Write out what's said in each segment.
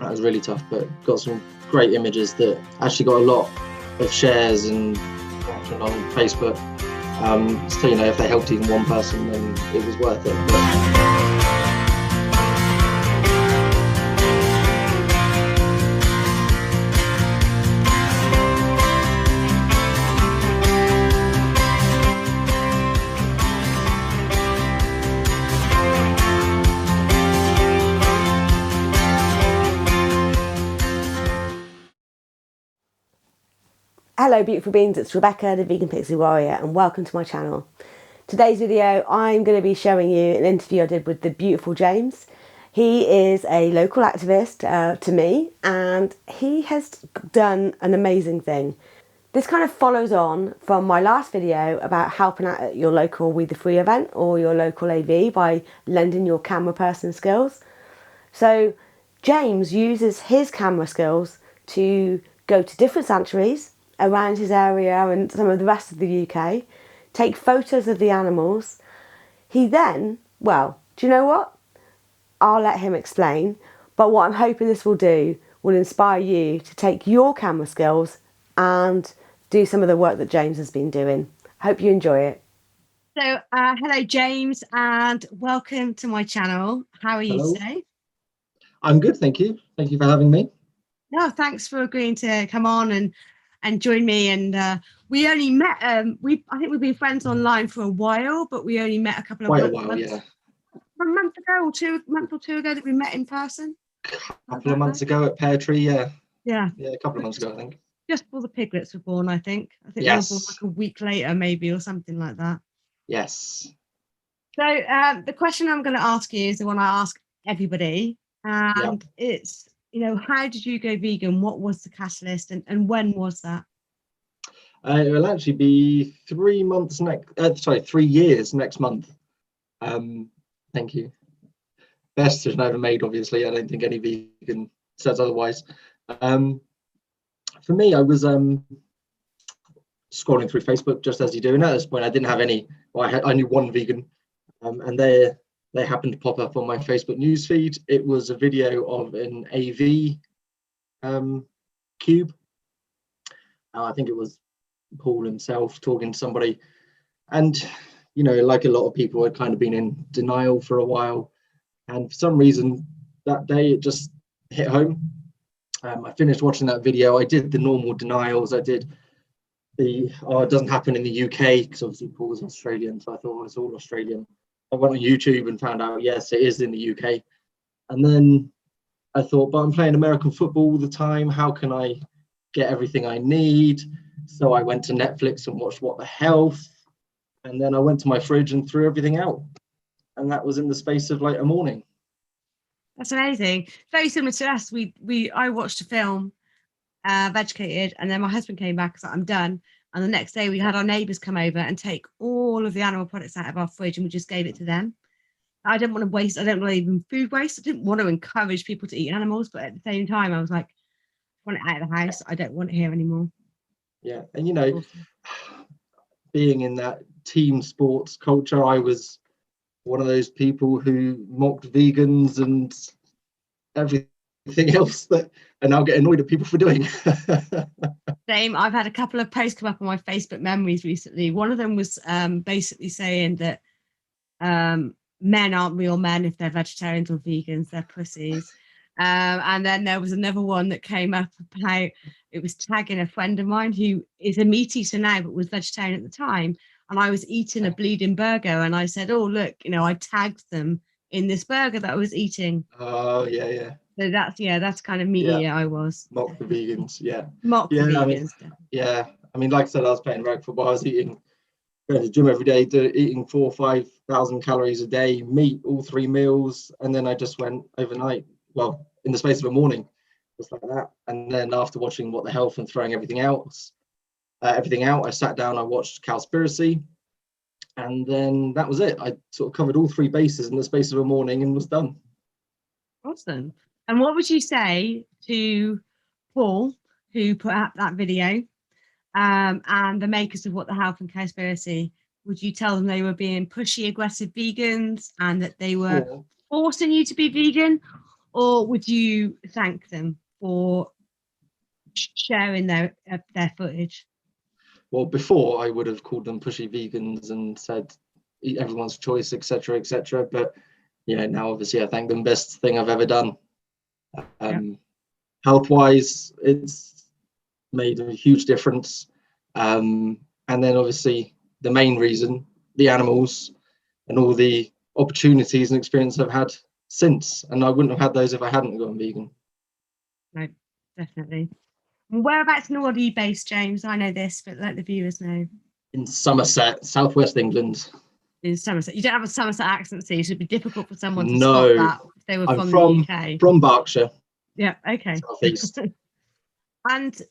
That was really tough, but got some great images that actually got a lot of shares and traction on Facebook. So, you know, if they helped even one person, then it was worth it. Hello beautiful beings, it's Rebecca, the Vegan Pixie Warrior, and welcome to my channel. Today's video I'm going to be showing you an interview I did with the beautiful James. He is a local activist to me, and he has done an amazing thing. This kind of follows on from my last video about helping out at your local We The Free event or your local AV by lending your camera person skills. So James uses his camera skills to go to different sanctuaries around his area and some of the rest of the UK, take photos of the animals. He then, well, do you know what? I'll let him explain, but what I'm hoping this will do will inspire you to take your camera skills and do some of the work that James has been doing. Hope you enjoy it. So, hello James, and welcome to my channel. How are you today? I'm good, thank you. Thank you for having me. No, thanks for agreeing to come on and join me. And we only met. I think we've been friends online for a while, but we only met a couple of months. Yeah. A month ago or 2 months or two ago that we met in person. A couple of months ago at Pear Tree, yeah. Yeah, a couple of months ago, I think. Just before the piglets were born, I think. Yes. They were born like a week later, maybe, or something like that. Yes. So the question I'm going to ask you is the one I ask everybody, and it's, you know, how did you go vegan? What was the catalyst, and when was that? It will actually be 3 years next month. Thank you. Best decision I ever made, obviously. I don't think any vegan says otherwise. For me, I was scrolling through Facebook just as you do, and at this point I didn't have any. Well, I knew one vegan, and they happened to pop up on my Facebook newsfeed. It was a video of an AV cube. I think it was Paul himself talking to somebody, and you know, like a lot of people, I'd kind of been in denial for a while, and for some reason that day it just hit home. I finished watching that video. I did the normal denials. I did the it doesn't happen in the UK, because obviously Paul was Australian, so I thought it was all Australian. I went on YouTube and found out, yes, it is in the UK. And then I thought, but I'm playing American football all the time. How can I get everything I need? So I went to Netflix and watched What the Health. And then I went to my fridge and threw everything out. And that was in the space of like a morning. That's amazing. Very similar to us. I watched a film, Vegetated, and then my husband came back and said, I'm done. And the next day we had our neighbours come over and take all of the animal products out of our fridge, and we just gave it to them. I didn't want to waste. I don't want even food waste. I didn't want to encourage people to eat animals, but at the same time, I was like, I want it out of the house. I don't want it here anymore. Yeah, and you know, being in that team sports culture, I was one of those people who mocked vegans and everything else that are now get annoyed at people for doing. Same. I've had a couple of posts come up on my Facebook memories recently. One of them was basically saying that men aren't real men if they're vegetarians or vegans, they're pussies. And then there was another one that came up about, it was tagging a friend of mine who is a meat eater now but was vegetarian at the time, and I was eating a bleeding burger, and I said, oh look, you know, I tagged them in this burger that I was eating. Oh yeah. So that's kind of meaty. I was mock the vegans. Mock the vegans. I mean, like I said, I was playing American football. I was going to the gym every day, eating 4,000 or 5,000 calories a day, meat all 3 meals, and then I just went overnight. Well, in the space of a morning, just like that. And then after watching What the Health and throwing everything out, I sat down, I watched Cowspiracy, and then that was it. I sort of covered all 3 bases in the space of a morning and was done. Awesome. And what would you say to Paul, who put out that video, and the makers of What the Health and Cowspiracy? Would you tell them they were being pushy, aggressive vegans, and that they were forcing you to be vegan? or would you thank them for sharing their footage? Well, before I would have called them pushy vegans and said eat everyone's choice, etc., etc. But yeah, now obviously I thank them. Best thing I've ever done. Health-wise, it's made a huge difference. And then obviously the main reason, the animals and all the opportunities and experience I've had since. And I wouldn't have had those if I hadn't gone vegan. No, definitely. Whereabouts in the world are you based, James? I know this, but let the viewers know. In Somerset, southwest England. In Somerset. You don't have a Somerset accent, so it should be difficult for someone to No, spot that if they were I'm from the UK. From Berkshire. Yeah, okay. Southeast. And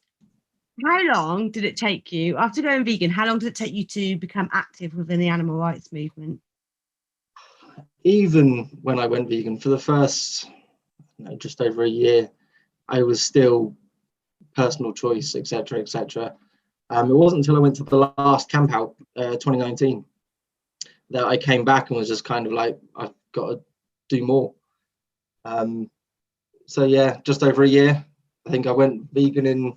how long did it take you, after going vegan, how long did it take you to become active within the animal rights movement? Even when I went vegan, for the first just over a year, I was still personal choice, etc., etc. It wasn't until I went to the last camp out, 2019, that I came back and was just kind of like, I've got to do more. So yeah, just over a year. I think I went vegan in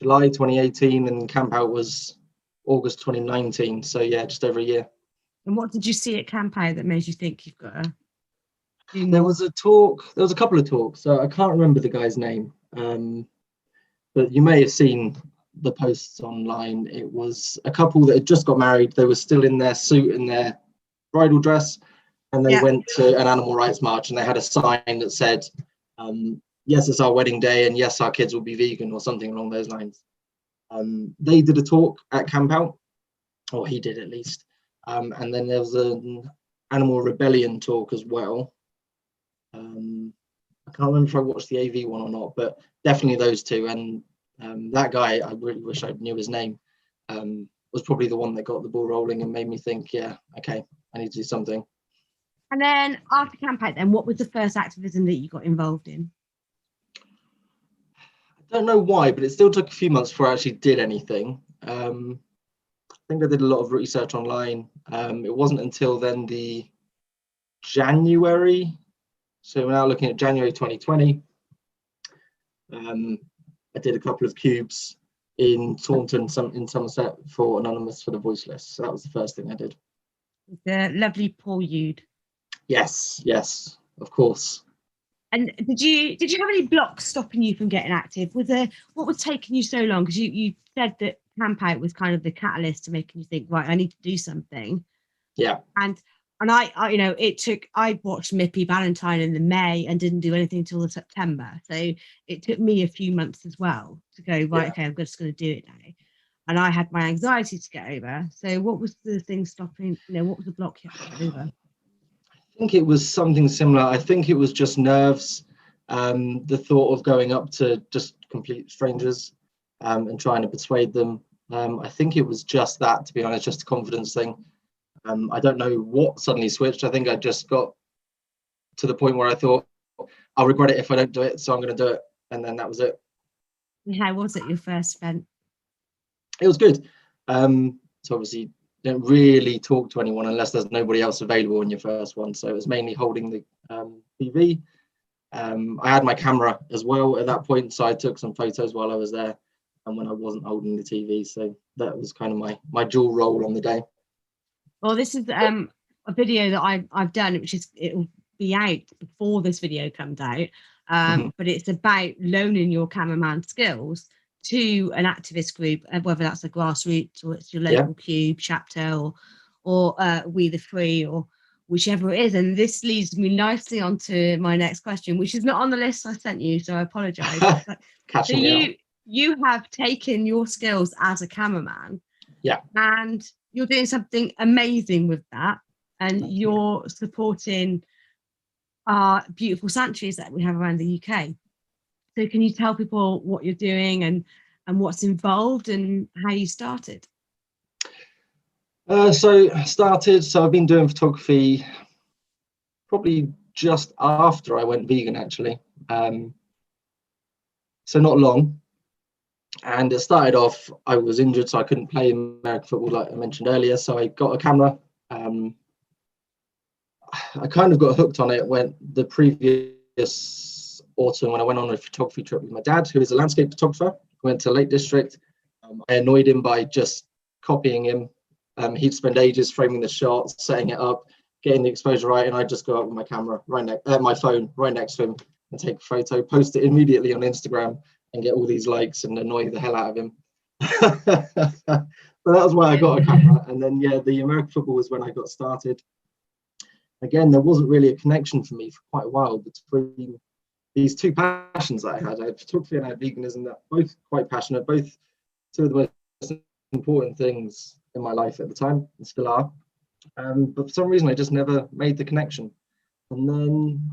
July 2018 and camp out was August 2019. So yeah, just over a year. And what did you see at camp out that made you think you've got to do more? There was a couple of talks. So I can't remember the guy's name, but you may have seen the posts online. It was a couple that had just got married. They were still in their suit and their bridal dress, and they went to an animal rights march, and they had a sign that said, yes, it's our wedding day, and yes, our kids will be vegan, or something along those lines. They did a talk at camp out, or he did at least, and then there was an animal rebellion talk as well. I can't remember if I watched the AV one or not, but definitely those two. And that guy, I really wish I knew his name, was probably the one that got the ball rolling and made me think, yeah, okay, I need to do something. And then after camp out, then what was the first activism that you got involved in? I don't know why, but it still took a few months before I actually did anything. I think I did a lot of research online. It wasn't until then the January, so we're now looking at January 2020. I did a couple of cubes in Taunton, in Somerset, for Anonymous for the Voiceless. So that was the first thing I did. The lovely Paul Yude. Yes, of course. And did you have any blocks stopping you from getting active? What was taking you so long? Because you said that camp out was kind of the catalyst to making you think, right, I need to do something. Yeah. And I watched Mippy Valentine in the May and didn't do anything until the September. So it took me a few months as well to go, right, okay, I'm just going to do it now. And I had my anxiety to get over. So what was the thing stopping, what was the block you had to get over? I think it was something similar. I think it was just nerves. The thought of going up to just complete strangers and trying to persuade them. I think it was just that, to be honest, just a confidence thing. I don't know what suddenly switched. I think I just got to the point where I thought, I'll regret it if I don't do it, so I'm going to do it. And then that was it. How was it your first event? It was good. So obviously, you don't really talk to anyone unless there's nobody else available in your first one. So it was mainly holding the TV. I had my camera as well at that point, so I took some photos while I was there and when I wasn't holding the TV. So that was kind of my dual role on the day. Well, this is a video that I've done, which is, it'll be out before this video comes out. But it's about loaning your cameraman skills to an activist group, whether that's a grassroots or it's your local cube chapter or We the Free or whichever it is. And this leads me nicely onto my next question, which is not on the list I sent you, so I apologize. So you have taken your skills as a cameraman, and you're doing something amazing with that, and you're supporting our beautiful sanctuaries that we have around the UK. So can you tell people what you're doing and what's involved and how you started? So I've been doing photography probably just after I went vegan, actually. So not long. And it started off, I was injured, so I couldn't play American football like I mentioned earlier. So I got a camera. I kind of got hooked on it when the previous autumn when I went on a photography trip with my dad, who is a landscape photographer. We went to Lake District. I annoyed him by just copying him. He'd spend ages framing the shots, setting it up, getting the exposure right, and I'd just go up with my camera my phone right next to him and take a photo, post it immediately on Instagram, and get all these likes and annoy the hell out of him. So that was why I got a camera. And then the American football was when I got started. Again, there wasn't really a connection for me for quite a while between these two passions that I had. I had photography and I had veganism, that both quite passionate, both two of the most important things in my life at the time, and still are. But for some reason, I just never made the connection. And then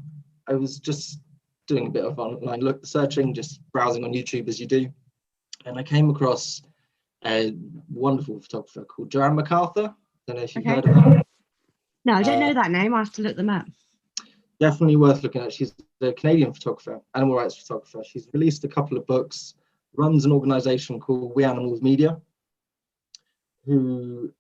I was just doing a bit of online searching, just browsing on YouTube as you do. And I came across a wonderful photographer called Jerome Mcarthur. I don't know if you've heard of her. No, I don't know that name. I have to look them up. Definitely worth looking at. She's a Canadian photographer, animal rights photographer. She's released a couple of books, runs an organization called We Animals Media, who,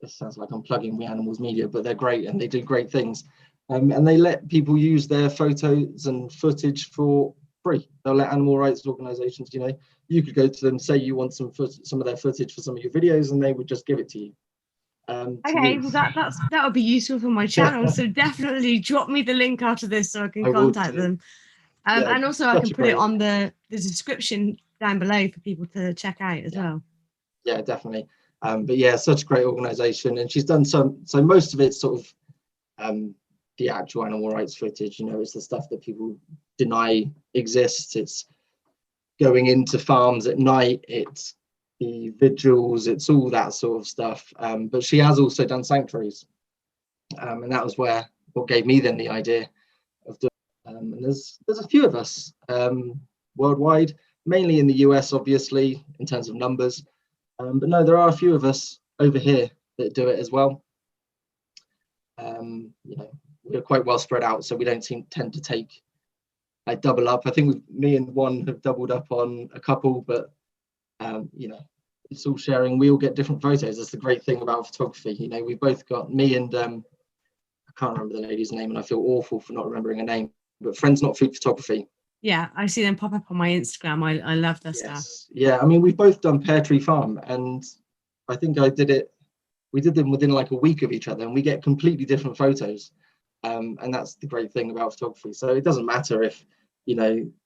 this sounds like I'm plugging We Animals Media, but they're great and they do great things. And they let people use their photos and footage for free. They'll let animal rights organizations, you could go to them, say you want some of their footage for some of your videos, and they would just give it to you. Okay, well that would be useful for my channel. So definitely drop me the link after this so I can contact them. And also I can put it on the description down below for people to check out as well. Yeah, definitely. But such a great organization, and she's done so most of it's sort of the actual animal rights footage. It's the stuff that people deny exists. It's going into farms at night. It's the vigils, it's all that sort of stuff. But she has also done Sanctuaries, and that was what gave me then the idea of doing. And there's a few of us worldwide, mainly in the US, obviously, in terms of numbers. But no, there are a few of us over here that do it as well. We're quite well spread out, so we don't tend to take double up. I think me and one have doubled up on a couple, but it's all sharing. We all get different photos. That's the great thing about photography. We've both got me and I can't remember the lady's name, and I feel awful for not remembering her name, but Friends Not Food Photography. Yeah, I see them pop up on my Instagram. I love their stuff. Yeah, I mean, we've both done Pear Tree Farm, and I think we did them within like a week of each other, and we get completely different photos. And that's the great thing about photography. So it doesn't matter if,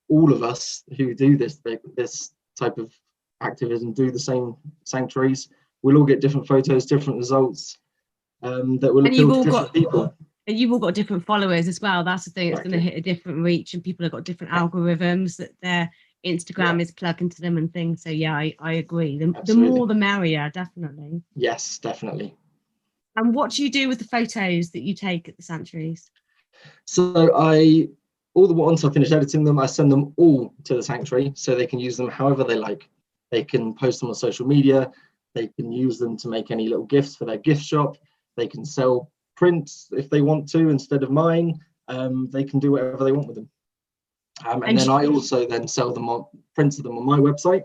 all of us who do this type of activism do the same sanctuaries. We'll all get different photos, different results that will appeal to different people. And you've all got different followers as well. That's the thing. It's going to hit a different reach, and people have got different algorithms that their Instagram is plugging to them and things. So I agree. The more the merrier, definitely. Yes, definitely. And what do you do with the photos that you take at the sanctuaries? So once I finish editing them, I send them all to the sanctuary so they can use them however they like. They can post them on social media. They can use them to make any little gifts for their gift shop. They can sell prints if they want to instead of mine. They can do whatever they want with them. And then I also then sell them on prints of them on my website.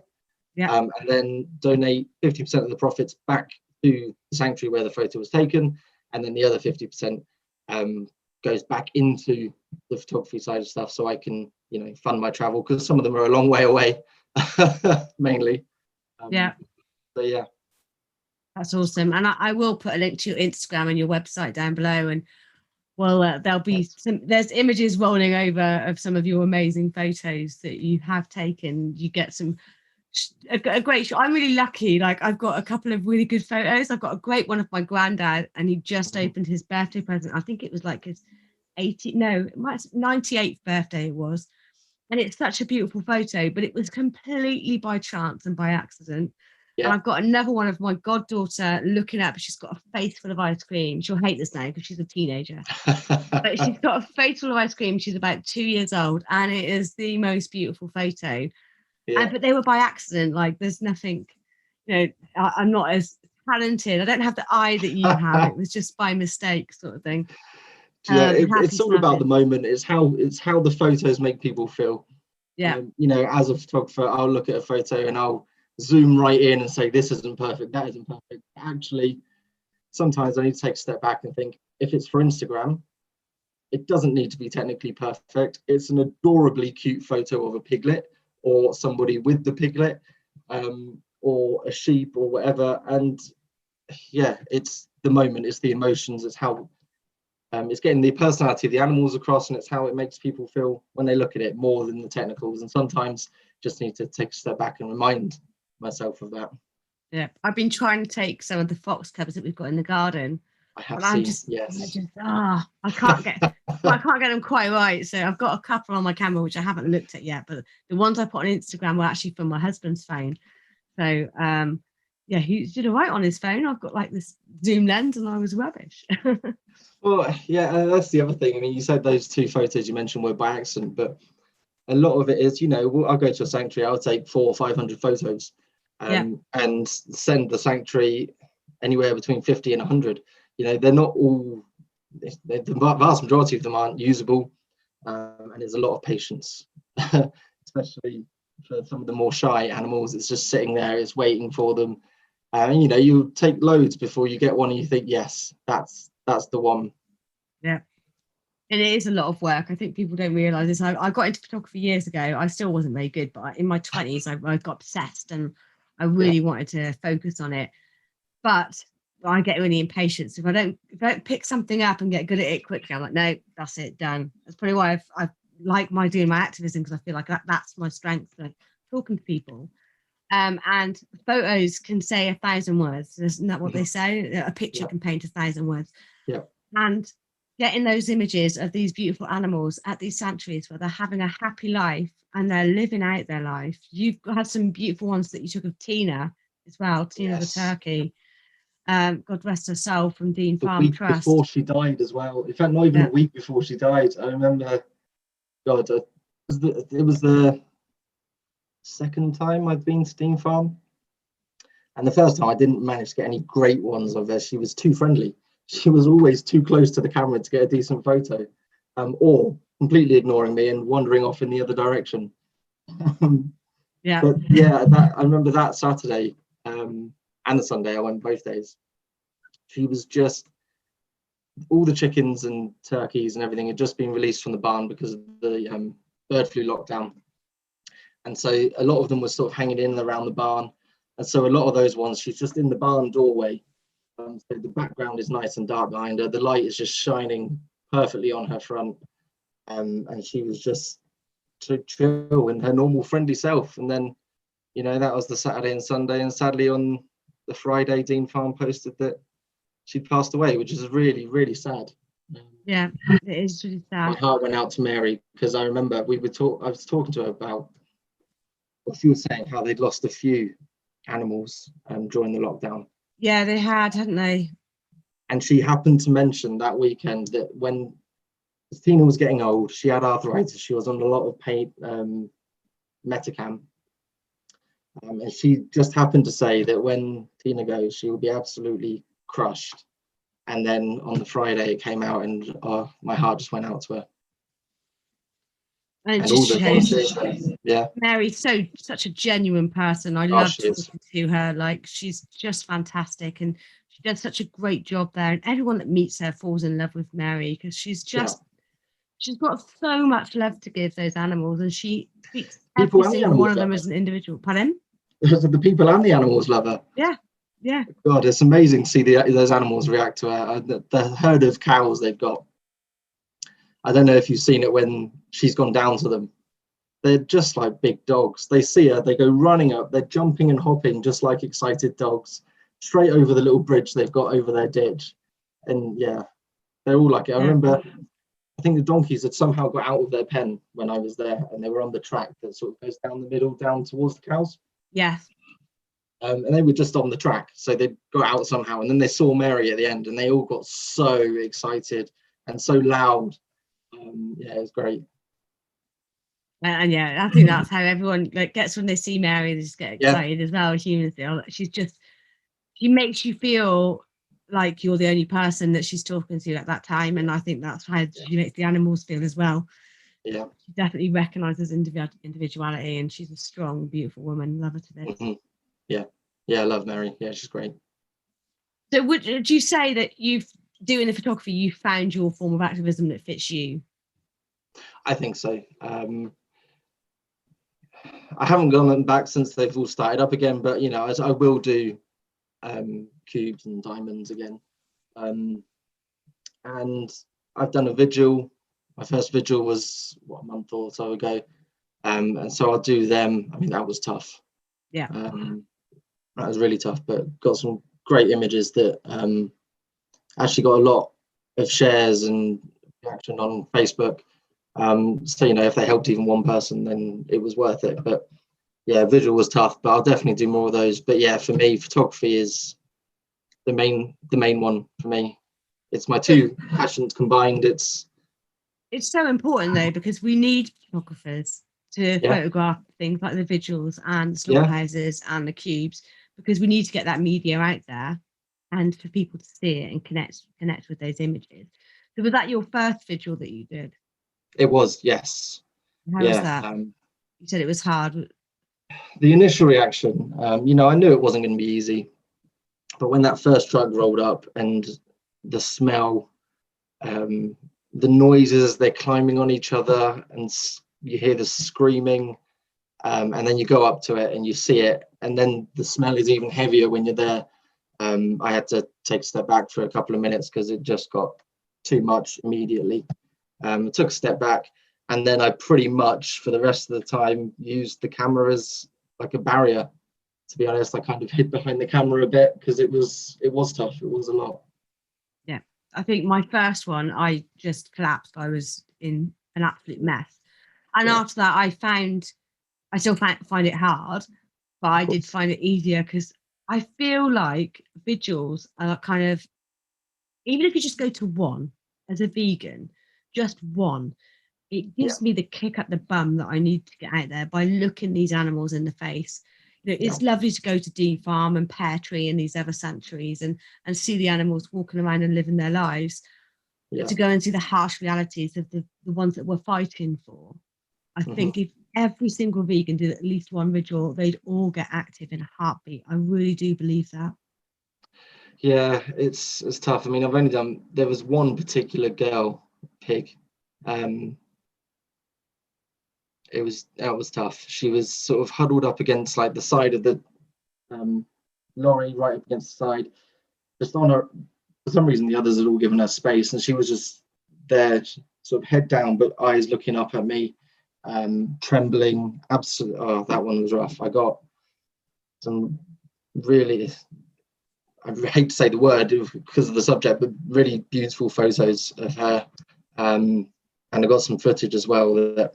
Yeah. And then donate 50% of the profits back to the sanctuary where the photo was taken, and then the other 50% goes back into the photography side of stuff, so I can fund my travel, because some of them are a long way away. Mainly. So yeah, that's awesome. And I will put a link to your Instagram and your website down below, and there'll be there's images rolling over of some of your amazing photos that you have taken. You get a great shot. I'm really lucky. Like, I've got a couple of really good photos. I've got a great one of my granddad, and he just opened his birthday present. I think it was like his 98th birthday it was. And it's such a beautiful photo, but it was completely by chance and by accident. Yeah. And I've got another one of my goddaughter looking up. She's got a face full of ice cream. She'll hate this now because she's a teenager. But she's got a face full of ice cream. She's about 2 years old, and it is the most beautiful photo. Yeah. But they were by accident. Like, there's nothing, I'm not as talented. I don't have the eye that you have. It was just by mistake, sort of thing. Yeah, it's all about the moment. It's how the photos make people feel. Yeah. As a photographer, I'll look at a photo and I'll zoom right in and say, this isn't perfect, that isn't perfect. Actually, sometimes I need to take a step back and think, if it's for Instagram, it doesn't need to be technically perfect. It's an adorably cute photo of a piglet or somebody with the piglet, or a sheep or whatever. And yeah, it's the moment, it's the emotions, it's how it's getting the personality of the animals across, and it's how it makes people feel when they look at it, more than the technicals. And sometimes just need to take a step back and remind myself of that. Yeah, I've been trying to take some of the fox cubs that we've got in the garden. I have And I'm seen, just, yes. I can't get them quite right. So I've got a couple on my camera which I haven't looked at yet, but the ones I put on Instagram were actually from my husband's phone. So yeah, he did all right on his phone. I've got like this zoom lens, and I was rubbish. Well, yeah, that's the other thing. I mean, you said those 2 photos you mentioned were by accident, but a lot of it is, I'll go to a sanctuary, I'll take 400 or 500 photos, and send the sanctuary anywhere between 50 and 100. They're not all, the vast majority of them aren't usable, and there's a lot of patience, especially for some of the more shy animals. It's just sitting there, it's waiting for them. And you take loads before you get one and you think, yes, that's the one. Yeah. And it is a lot of work. I think people don't realise this. I got into photography years ago. I still wasn't very good, but in my 20s, I got obsessed, and I really wanted to focus on it. But I get really impatient. So if I don't pick something up and get good at it quickly, I'm like, no, that's it, done. That's probably why I like doing my activism, because I feel like that's my strength, like talking to people. And photos can say 1,000 words. Isn't that what they say? A picture can paint 1,000 words. Yeah. And getting those images of these beautiful animals at these sanctuaries where they're having a happy life and they're living out their life. You've had some beautiful ones that you took of Tina as well, Tina the turkey. God rest her soul, from Dean Farm Trust. Before she died as well. In fact, not even a week before she died. I remember, God, it was the second time I'd been to Dean Farm. And the first time I didn't manage to get any great ones of her. She was too friendly. She was always too close to the camera to get a decent photo, or completely ignoring me and wandering off in the other direction. Yeah. But yeah, I remember that Saturday and the Sunday, I went both days. She was just, all the chickens and turkeys and everything had just been released from the barn because of the bird flu lockdown. And so a lot of them were sort of hanging in around the barn. And so a lot of those ones, she's just in the barn doorway. So the background is nice and dark behind her. The light is just shining perfectly on her front. And she was just to chill in her normal friendly self. And then, that was the Saturday and Sunday. And sadly on the Friday, Dean Farm posted that she passed away, which is really, really sad. Yeah, it is really sad. My heart went out to Mary, because I remember I was talking to her about what she was saying, how they'd lost a few animals during the lockdown. Yeah, they had, hadn't they? And she happened to mention that weekend that when Tina was getting old, she had arthritis, she was on a lot of pain, Metacam. And she just happened to say that when Tina goes, she will be absolutely crushed. And then on the Friday it came out, and my heart just went out to her. And it just shows, yeah, Mary's such a genuine person. I love talking to her. Like, she's just fantastic, and she does such a great job there. And everyone that meets her falls in love with Mary, because she's got so much love to give those animals, and she treats every single one of them as an individual. Pardon? The people and the animals love her. Yeah. Yeah. God, it's amazing to see those animals react to her. The herd of cows they've got. I don't know if you've seen it when she's gone down to them. They're just like big dogs. They see her, they go running up, they're jumping and hopping just like excited dogs, straight over the little bridge they've got over their ditch. And yeah, they're all like it. I remember, I think the donkeys had somehow got out of their pen when I was there, and they were on the track that sort of goes down the middle, down towards the cows. Yes. And they were just on the track, so they got out somehow, and then they saw Mary at the end, and they all got so excited and so loud. Yeah, it was great. And yeah, I think that's how everyone gets when they see Mary. They just get excited as well. Humans do. She makes you feel like you're the only person that she's talking to at that time, and I think that's how she makes the animals feel as well. Yeah, she definitely recognises individuality, and she's a strong, beautiful woman. Love her to bits. Mm-hmm. Yeah, I love Mary. Yeah, she's great. So would you say that you've doing the photography, you found your form of activism that fits you? I think so. I haven't gone back since they've all started up again, but you know, as I will do cubes and diamonds again. And I've done a vigil. My first vigil was a month or so ago, and so I'll do them. I mean, that was tough. Yeah, that was really tough, but got some great images that actually got a lot of shares and reaction on Facebook. So you know, if they helped even one person, then it was worth it. But yeah, visual was tough, but I'll definitely do more of those. But yeah, for me, photography is the main one for me. It's my two passions combined. It's so important though, because we need photographers to photograph things like the vigils and the slaughterhouses and the cubes, because we need to get that media out there and for people to see it and connect with those images. So was that your first vigil that you did? It was, yes. How was that? You said it was hard. The initial reaction, you know, I knew it wasn't going to be easy, but when that first truck rolled up and the smell, the noises, they're climbing on each other and you hear the screaming, and then you go up to it and you see it, and then the smell is even heavier when you're there. I had to take a step back for a couple of minutes because it just got too much immediately. I took a step back, and then I pretty much for the rest of the time used the camera as like a barrier. To be honest, I kind of hid behind the camera a bit because it was tough. It was a lot. Yeah, I think my first one, I just collapsed. I was in an absolute mess, and after that, I still find it hard, but I did find it easier because I feel like vigils are kind of, even if you just go to one as a vegan, just one, it gives me the kick up the bum that I need to get out there by looking these animals in the face. You know, it's lovely to go to Dean Farm and Pear Tree and these other sanctuaries and see the animals walking around and living their lives. But to go and see the harsh realities of the ones that we're fighting for, I think if every single vegan did at least one vigil, they'd all get active in a heartbeat. I really do believe that. Yeah, it's tough. I mean, there was one particular girl, pig. That was tough. She was sort of huddled up against like the side of the lorry, right up against the side, just on her. For some reason, the others had all given her space, and she was just there, sort of head down, but eyes looking up at me, trembling. Absolutely, oh, that one was rough. I got some really, I hate to say the word because of the subject, but really beautiful photos of her, and I got some footage as well that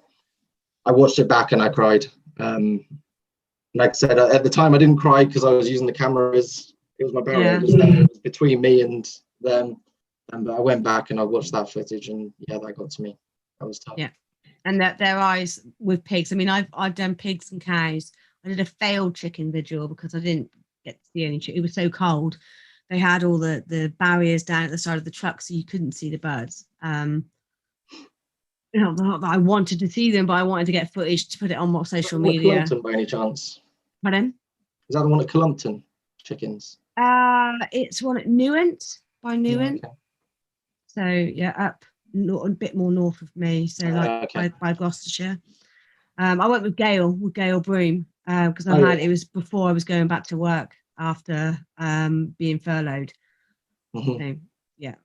I watched it back and I cried. Like I said, at the time I didn't cry because I was using the camera as it was my barrier. It was between me and them. But I went back and I watched that footage, and yeah, that got to me. That was tough. Yeah, and that their eyes with pigs. I mean, I've done pigs and cows. I did a failed chicken vigil because I didn't get to see any chicken. It was so cold. They had all the barriers down at the side of the truck, so you couldn't see the birds. You know, not that I wanted to see them, but I wanted to get footage to put it on my social media. At Clumpton, by any chance? Pardon? Is that the one at Clumpton chickens? It's one at Newent, by Newent. Yeah, okay. So yeah, up a bit more north of me, so like by Gloucestershire. I went with Gail Broom because it was before I was going back to work after being furloughed. So, yeah.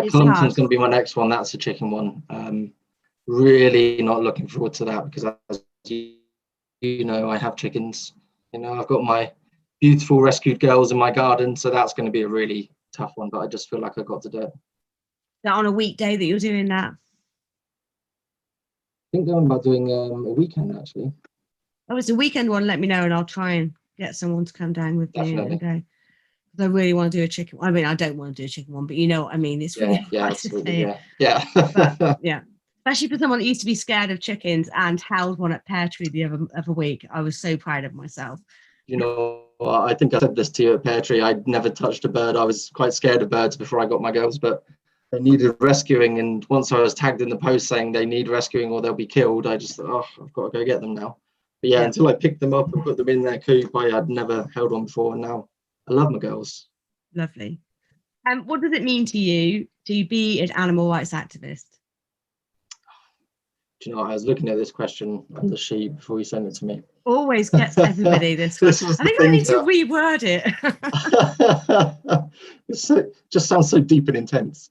Clumpton's going to be my next one. That's a chicken one. Really not looking forward to that because, as you know, I have chickens. You know, I've got my beautiful rescued girls in my garden, so that's going to be a really tough one. But I just feel like I've got to do it. That on a weekday that you're doing that? I think I'm about doing a weekend actually. Oh, it's a weekend one. Let me know, and I'll try and get someone to come down with me and go. I really want to do a chicken. I mean, I don't want to do a chicken one, but you know what I mean. It's really nice to see it. Yeah. But, yeah. Especially for someone that used to be scared of chickens and held one at Pear Tree the other week. I was so proud of myself. You know, I think I said this to you at Pear Tree. I'd never touched a bird. I was quite scared of birds before I got my girls, but they needed rescuing. And once I was tagged in the post saying they need rescuing or they'll be killed, I just thought, I've got to go get them now. But yeah, until I picked them up and put them in their coop, I'd never held one before. And now I love my girls. Lovely. What does it mean to you to be an animal rights activist? Do you know what? I was looking at this question on the sheet before you sent it to me. Always gets everybody this one. This was I the think I need to thinker. reword it. Just sounds so deep and intense.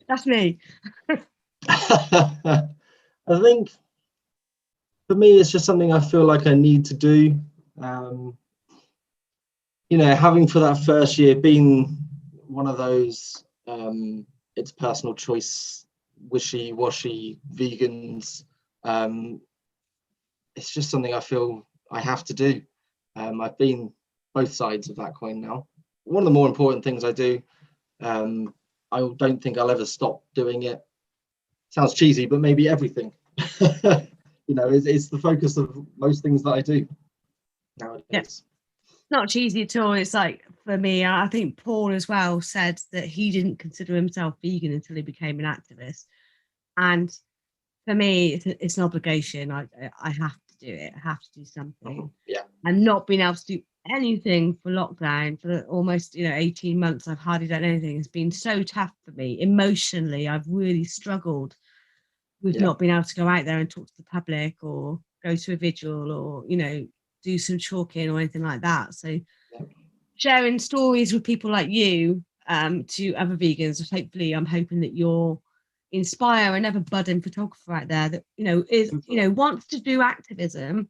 That's me. I think for me, it's just something I feel like I need to do. Having for that first year been one of those it's personal choice, wishy-washy vegans, it's just something I feel I have to do. I've been both sides of that coin now. One of the more important things I do, I don't think I'll ever stop doing it. Sounds cheesy, but maybe everything. It's the focus of most things that I do nowadays. Yeah. Not cheesy at all. It's like, for me, I think Paul as well said that he didn't consider himself vegan until he became an activist. And for me, it's an obligation. I have to do it. I have to do something. Yeah. And not being able to do anything for lockdown for almost 18 months, I've hardly done anything. It's been so tough for me emotionally. I've really struggled with not being able to go out there and talk to the public or go to a vigil or do some chalking or anything like that. So sharing stories with people like you to other vegans, hopefully I'm hoping that you'll inspire another budding photographer out there that wants to do activism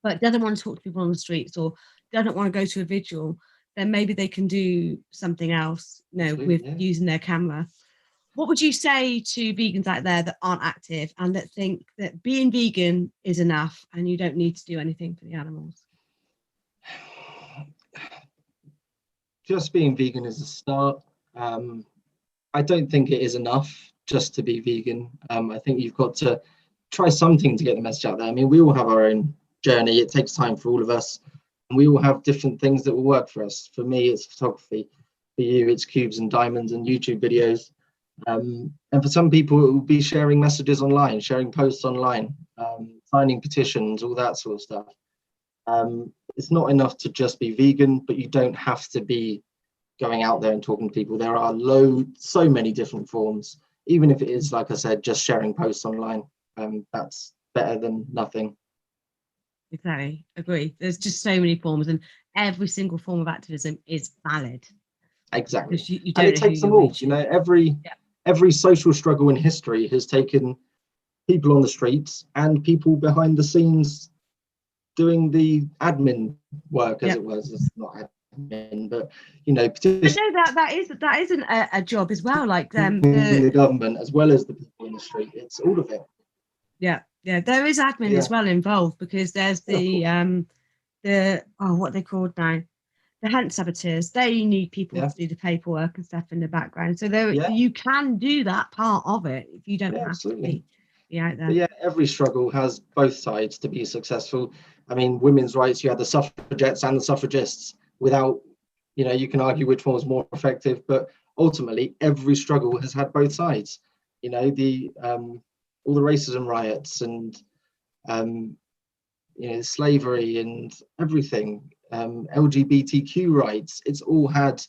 but doesn't want to talk to people on the streets or doesn't want to go to a vigil. Then maybe they can do something else with using their camera. What would you say to vegans out there that aren't active and that think that being vegan is enough and you don't need to do anything for the animals? Just being vegan is a start. I don't think it is enough just to be vegan. I think you've got to try something to get the message out there. I mean, we all have our own journey. It takes time for all of us. And we all have different things that will work for us. For me, it's photography. For you, it's cubes and diamonds and YouTube videos. And for some people, it will be sharing messages online, sharing posts online, signing petitions, all that sort of stuff. It's not enough to just be vegan, but you don't have to be going out there and talking to people. There are so many different forms. Even if it is, like I said, just sharing posts online, that's better than nothing. Exactly, agree. There's just so many forms, and every single form of activism is valid. Exactly. You don't and it takes them all. Every social struggle in history has taken people on the streets and people behind the scenes doing the admin work, as it was. It's not admin, but that isn't a job as well. Like the government as well as the people in the street. It's all of it. Yeah, there is admin as well involved, because there's what are they called now? The hunt saboteurs. They need people to do the paperwork and stuff in the background. So you can do that part of it if you don't have to be out there. But every struggle has both sides to be successful. I mean, women's rights, you had the suffragettes and the suffragists. Without, you can argue which one was more effective, but ultimately every struggle has had both sides. All the racism riots and slavery and everything, LGBTQ rights, it's all had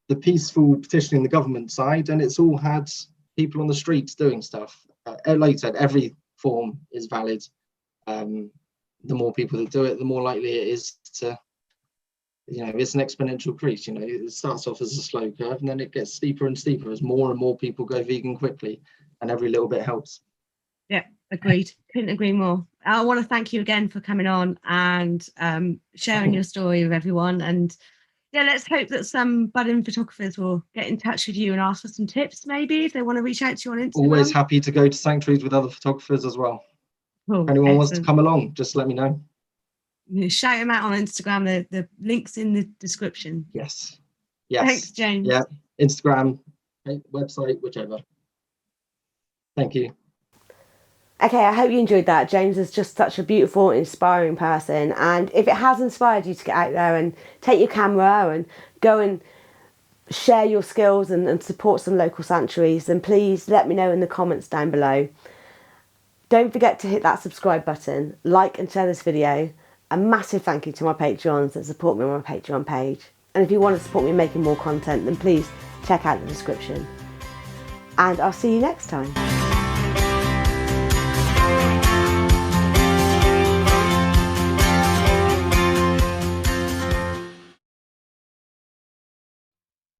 the peaceful petitioning the government side, and it's all had people on the streets doing stuff. Like you said, every form is valid. The more people that do it, the more likely it is to, it's an exponential increase. It starts off as a slow curve and then it gets steeper and steeper as more and more people go vegan quickly, and every little bit helps. Yeah, agreed. Couldn't agree more. I want to thank you again for coming on and sharing your story with everyone. And let's hope that some budding photographers will get in touch with you and ask for some tips, maybe, if they want to reach out to you on Instagram. Always happy to go to Sanctuaries with other photographers as well. Cool. If anyone wants to come along, just let me know. Shout them out on Instagram. The link's in the description. Yes. Thanks, James. Yeah. Instagram, website, whichever. Thank you. Okay, I hope you enjoyed that. James is just such a beautiful, inspiring person. And if it has inspired you to get out there and take your camera and go and share your skills and support some local sanctuaries, then please let me know in the comments down below. Don't forget to hit that subscribe button, like and share this video. A massive thank you to my Patreons that support me on my Patreon page. And if you want to support me in making more content, then please check out the description. And I'll see you next time.